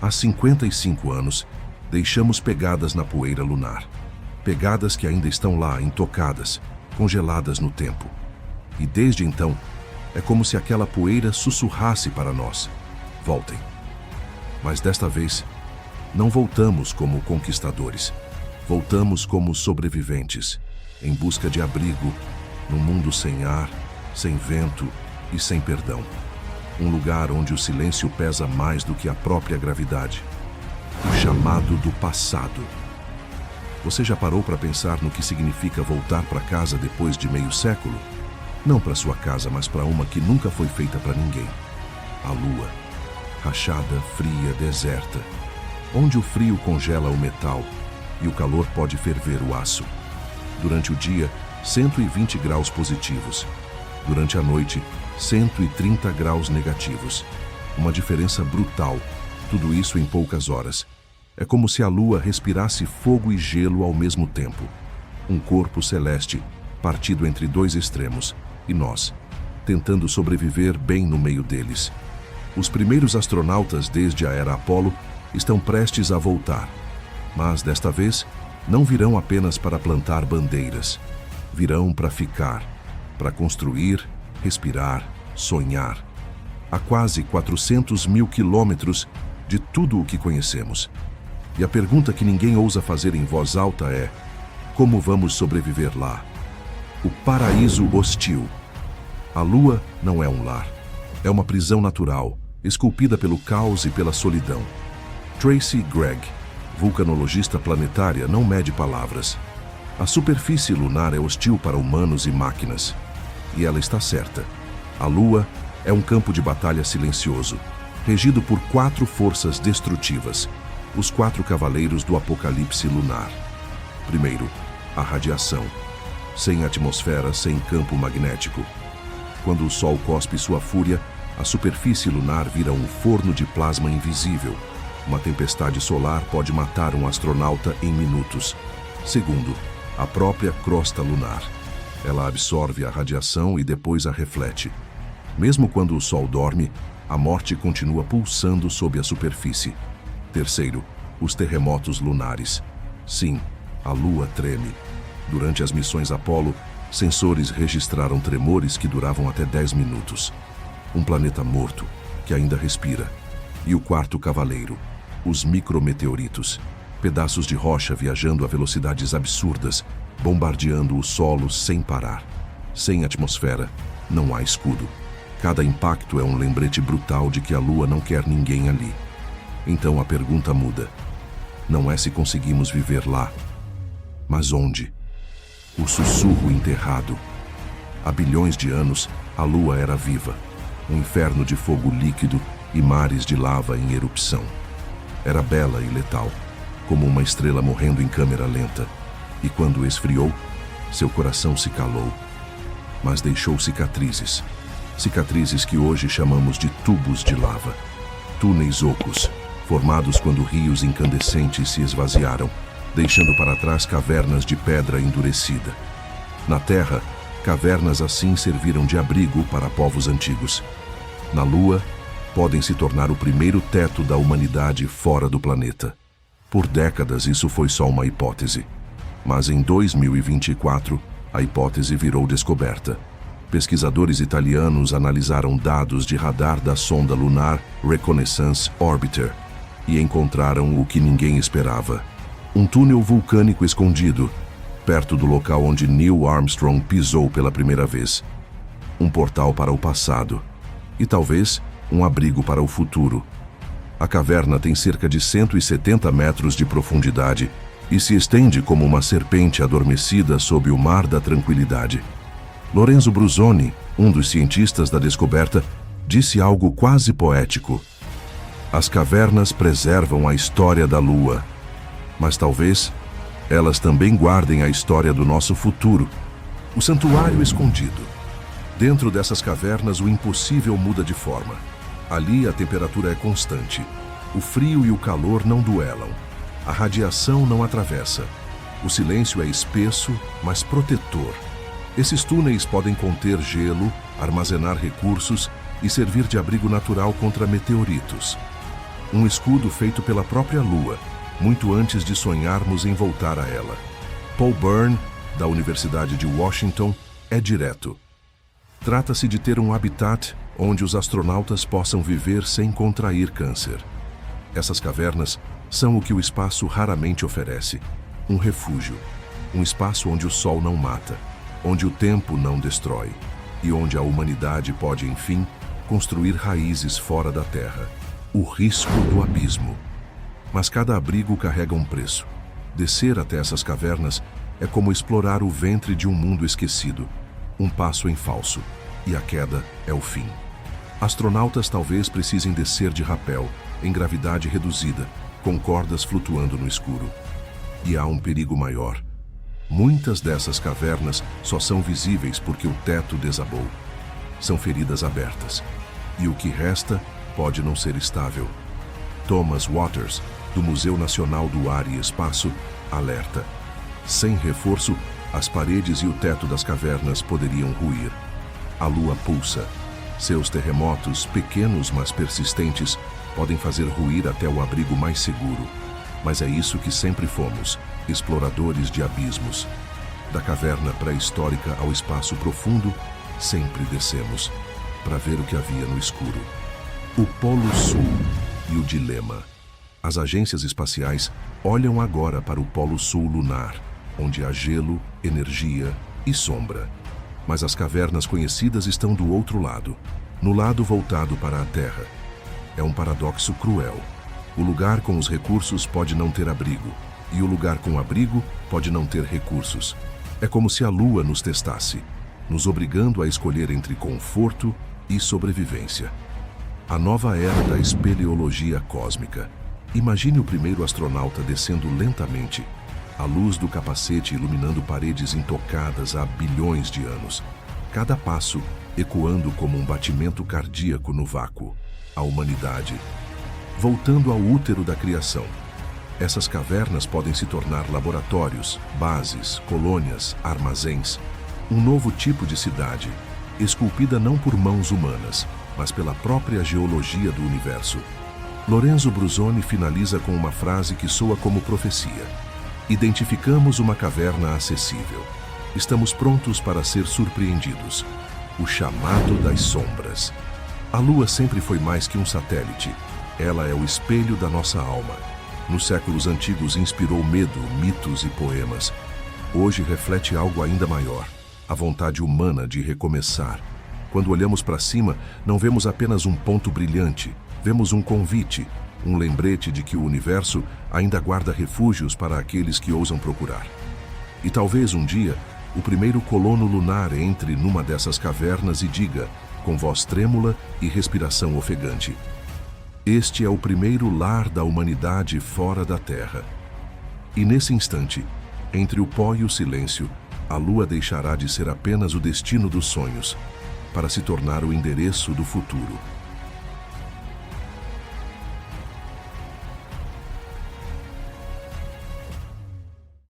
Há 55 anos, deixamos pegadas na poeira lunar. Pegadas que ainda estão lá, intocadas, congeladas no tempo. E desde então, é como se aquela poeira sussurrasse para nós: voltem. Mas desta vez, não voltamos como conquistadores. Voltamos como sobreviventes, em busca de abrigo, num mundo sem ar, sem vento e sem perdão. Um lugar onde o silêncio pesa mais do que a própria gravidade. O chamado do passado. Você já parou para pensar no que significa voltar para casa depois de meio século? Não para sua casa, mas para uma que nunca foi feita para ninguém. A Lua. Rachada, fria, deserta. Onde o frio congela o metal e o calor pode ferver o aço. Durante o dia, 120 graus positivos. Durante a noite, 130 graus negativos. Uma diferença brutal. Tudo isso em poucas horas. É como se a Lua respirasse fogo e gelo ao mesmo tempo. Um corpo celeste, partido entre dois extremos, e nós, tentando sobreviver bem no meio deles. Os primeiros astronautas desde a era Apolo estão prestes a voltar. Mas, desta vez, não virão apenas para plantar bandeiras. Virão para ficar, para construir, respirar, sonhar. A quase 400 mil quilômetros de tudo o que conhecemos. E a pergunta que ninguém ousa fazer em voz alta é: como vamos sobreviver lá? O paraíso hostil. A Lua não é um lar. É uma prisão natural, esculpida pelo caos e pela solidão. Tracy Gregg, vulcanologista planetária, não mede palavras. A superfície lunar é hostil para humanos e máquinas. E ela está certa. A Lua é um campo de batalha silencioso, regido por 4 forças destrutivas, os 4 cavaleiros do apocalipse lunar. Primeiro, a radiação. Sem atmosfera, sem campo magnético. Quando o Sol cospe sua fúria, a superfície lunar vira um forno de plasma invisível. Uma tempestade solar pode matar um astronauta em minutos. Segundo, a própria crosta lunar. Ela absorve a radiação e depois a reflete. Mesmo quando o Sol dorme, a morte continua pulsando sob a superfície. Terceiro, os terremotos lunares. Sim, a Lua treme. Durante as missões Apollo, sensores registraram tremores que duravam até 10 minutos. Um planeta morto, que ainda respira. E o quarto cavaleiro, os micrometeoritos. Pedaços de rocha viajando a velocidades absurdas, bombardeando o solo sem parar. Sem atmosfera, não há escudo. Cada impacto é um lembrete brutal de que a Lua não quer ninguém ali. Então a pergunta muda. Não é se conseguimos viver lá, mas onde? O sussurro enterrado. Há bilhões de anos, a Lua era viva. Um inferno de fogo líquido e mares de lava em erupção. Era bela e letal, como uma estrela morrendo em câmera lenta. E quando esfriou, seu coração se calou. Mas deixou cicatrizes. Cicatrizes que hoje chamamos de tubos de lava. Túneis ocos, formados quando rios incandescentes se esvaziaram, deixando para trás cavernas de pedra endurecida. Na Terra, cavernas assim serviram de abrigo para povos antigos. Na Lua, podem se tornar o primeiro teto da humanidade fora do planeta. Por décadas, isso foi só uma hipótese. Mas em 2024, a hipótese virou descoberta. Pesquisadores italianos analisaram dados de radar da sonda lunar Reconnaissance Orbiter e encontraram o que ninguém esperava. Um túnel vulcânico escondido, perto do local onde Neil Armstrong pisou pela primeira vez. Um portal para o passado. E talvez um abrigo para o futuro. A caverna tem cerca de 170 metros de profundidade e se estende como uma serpente adormecida sob o mar da tranquilidade. Lorenzo Brusoni, um dos cientistas da descoberta, disse algo quase poético. As cavernas preservam a história da Lua, mas talvez elas também guardem a história do nosso futuro. O santuário escondido. Dentro dessas cavernas, o impossível muda de forma. Ali, a temperatura é constante. O frio e o calor não duelam. A radiação não atravessa. O silêncio é espesso, mas protetor. Esses túneis podem conter gelo, armazenar recursos e servir de abrigo natural contra meteoritos. Um escudo feito pela própria Lua, muito antes de sonharmos em voltar a ela. Paul Byrne, da Universidade de Washington, é direto. Trata-se de ter um habitat onde os astronautas possam viver sem contrair câncer. Essas cavernas são o que o espaço raramente oferece. Um refúgio. Um espaço onde o sol não mata, onde o tempo não destrói e onde a humanidade pode, enfim, construir raízes fora da Terra. O risco do abismo. Mas cada abrigo carrega um preço. Descer até essas cavernas é como explorar o ventre de um mundo esquecido. Um passo em falso. E a queda é o fim. Astronautas talvez precisem descer de rapel, em gravidade reduzida, com cordas flutuando no escuro. E há um perigo maior. Muitas dessas cavernas só são visíveis porque o teto desabou. São feridas abertas. E o que resta pode não ser estável. Thomas Waters, do Museu Nacional do Ar e Espaço, alerta. Sem reforço, as paredes e o teto das cavernas poderiam ruir. A Lua pulsa. Seus terremotos, pequenos mas persistentes, podem fazer ruir até o abrigo mais seguro. Mas é isso que sempre fomos, exploradores de abismos. Da caverna pré-histórica ao espaço profundo, sempre descemos, para ver o que havia no escuro. O Polo Sul e o dilema. As agências espaciais olham agora para o Polo Sul lunar, onde há gelo, energia e sombra. Mas as cavernas conhecidas estão do outro lado, no lado voltado para a Terra. É um paradoxo cruel. O lugar com os recursos pode não ter abrigo, e o lugar com abrigo pode não ter recursos. É como se a Lua nos testasse, nos obrigando a escolher entre conforto e sobrevivência. A nova era da espeleologia cósmica. Imagine o primeiro astronauta descendo lentamente, a luz do capacete iluminando paredes intocadas há bilhões de anos. Cada passo ecoando como um batimento cardíaco no vácuo. A humanidade. Voltando ao útero da criação. Essas cavernas podem se tornar laboratórios, bases, colônias, armazéns. Um novo tipo de cidade, esculpida não por mãos humanas, mas pela própria geologia do universo. Lorenzo Brusoni finaliza com uma frase que soa como profecia. Identificamos uma caverna acessível. Estamos prontos para ser surpreendidos. O chamado das sombras. A Lua sempre foi mais que um satélite. Ela é o espelho da nossa alma. Nos séculos antigos inspirou medo, mitos e poemas. Hoje reflete algo ainda maior. A vontade humana de recomeçar. Quando olhamos para cima, não vemos apenas um ponto brilhante. Vemos um convite, um lembrete de que o universo ainda guarda refúgios para aqueles que ousam procurar. E talvez um dia, o primeiro colono lunar entre numa dessas cavernas e diga, com voz trêmula e respiração ofegante: este é o primeiro lar da humanidade fora da Terra. E nesse instante, entre o pó e o silêncio, a Lua deixará de ser apenas o destino dos sonhos, para se tornar o endereço do futuro.